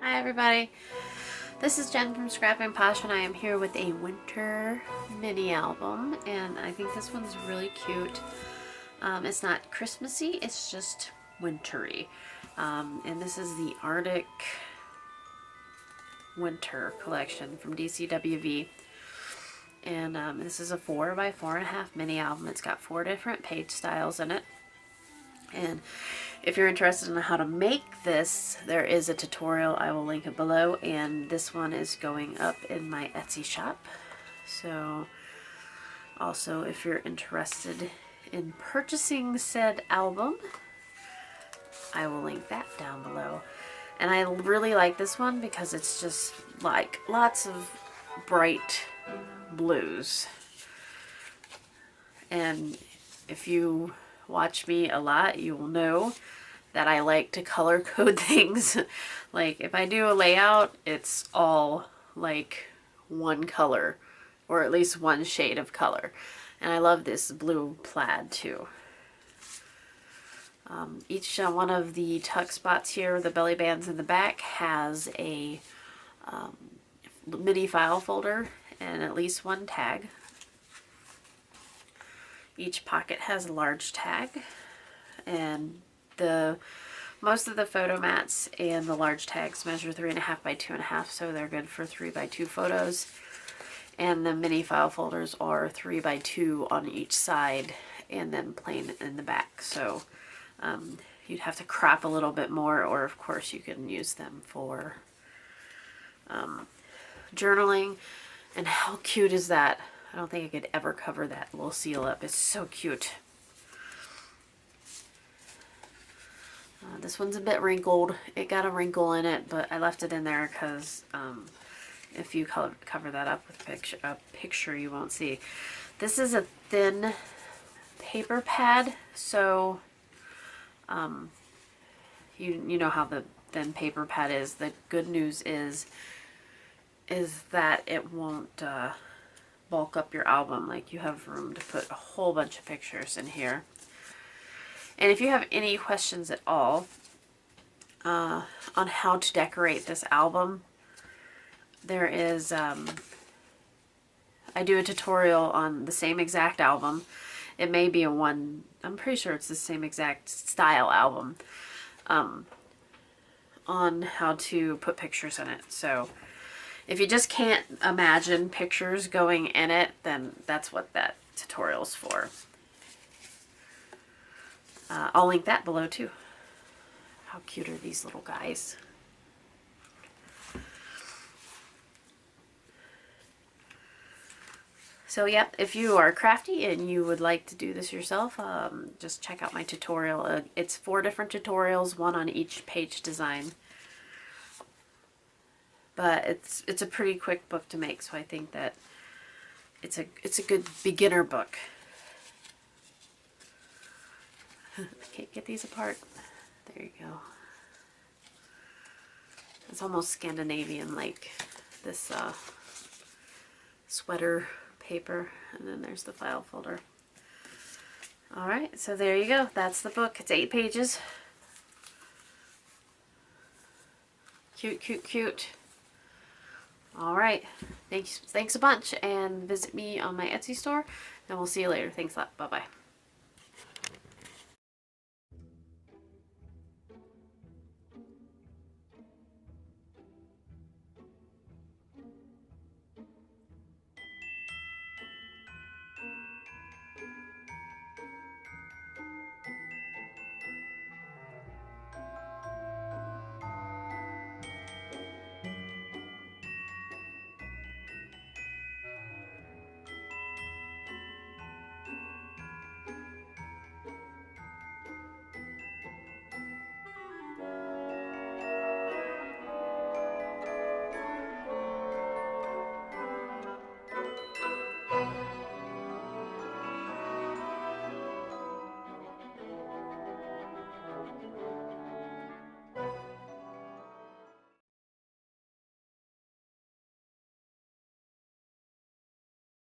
Hi everybody, this is Jen from Scrapping Posh and I am here with a winter mini album, and I think this one's really cute. It's not Christmassy, it's just wintry. And this is the Arctic Winter collection from DCWV. And this is a 4x4.5 mini album. It's got 4 different page styles in it. And if you're interested in how to make this, there is a tutorial. I will link it below, and this one is going up in my Etsy shop. So also, if you're interested in purchasing said album, I will link that down below. And I really like this one because it's just like lots of bright blues. And if you watch me a lot, you will know that I like to color code things. Like if I do a layout, it's all like one color, or at least one shade of color. And I love this blue plaid too. Each one of the tuck spots here, the belly bands in the back, has a MIDI file folder and at least one tag. Each pocket has a large tag, and most of the photo mats and the large tags measure 3.5 by 2.5, so they're good for 3x2 photos. And the mini file folders are 3x2 on each side, and then plain in the back. So you'd have to crop a little bit more, or of course you can use them for journaling. And how cute is that? I don't think I could ever cover that little seal up. It's so cute. This one's a bit wrinkled. It got a wrinkle in it, but I left it in there because if you cover that up with a picture, you won't see. This is a thin paper pad, so you know how the thin paper pad is. The good news is that it won't bulk up your album. Like, you have room to put a whole bunch of pictures in here. And if you have any questions at all on how to decorate this album, there is I do a tutorial on the same exact album. It may be I'm pretty sure it's the same exact style album, on how to put pictures in it. So if you just can't imagine pictures going in it, then that's what that tutorial's for. I'll link that below too. How cute are these little guys? So yep, if you are crafty and you would like to do this yourself, just check out my tutorial. It's 4 different tutorials, one on each page design. But it's a pretty quick book to make, so I think that it's a good beginner book. I can't get these apart. There you go. It's almost Scandinavian, like this sweater paper, and then there's the file folder. Alright, so there you go. That's the book. It's 8 pages. Cute, cute, cute. Alright, thanks a bunch, and visit me on my Etsy store, and we'll see you later. Thanks a lot. Bye-bye.